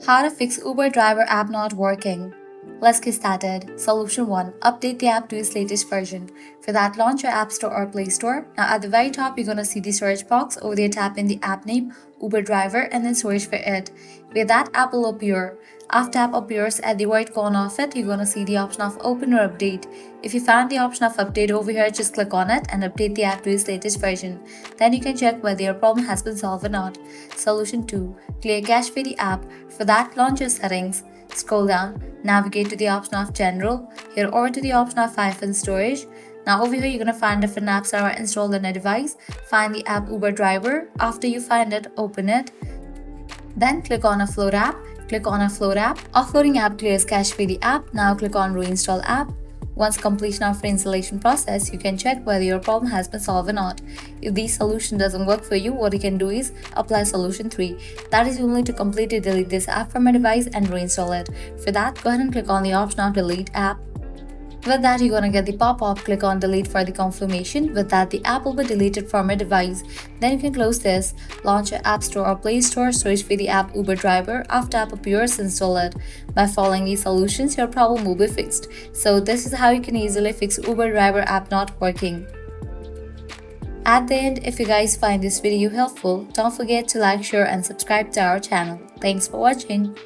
How to fix Uber driver app not working. Let's get started. Solution 1. Update the app to its latest version. For that, launch your App Store or Play Store. Now at the very top, you're going to see the search box. Over there, tap in the app name, Uber driver, and then search for it. With that, app will appear. After app appears, at the right corner of it, you're going to see the option of open or update. If you find the option of update over here, just click on it and update the app to its latest version. Then you can check whether your problem has been solved or not. Solution 2. Clear cache for the app. For that, launch your settings. Scroll down, navigate to the option of General, here over to the option of iPhone storage. Now over here you're going to find different apps that are installed on a device. Find the app Uber Driver. After you find it, open it. Then click on Offload app. Click on Offload app. Offloading app clears cache for the app. Now click on Reinstall app. Once completion of reinstallation process, you can check whether your problem has been solved or not. If this solution doesn't work for you, what you can do is apply solution 3. That is, you need to completely delete this app from your device and reinstall it. For that, go ahead and click on the option of delete app. With that, you're gonna get the pop-up. Click on delete for the confirmation. With that, the app will be deleted from your device. Then you can close this, launch your App Store or Play Store, search for the app Uber Driver. After app appears, install it. By following these solutions, your problem will be fixed. So this is how you can easily fix Uber Driver app not working. At the end, if you guys find this video helpful, don't forget to like, share and subscribe to our channel. Thanks for watching.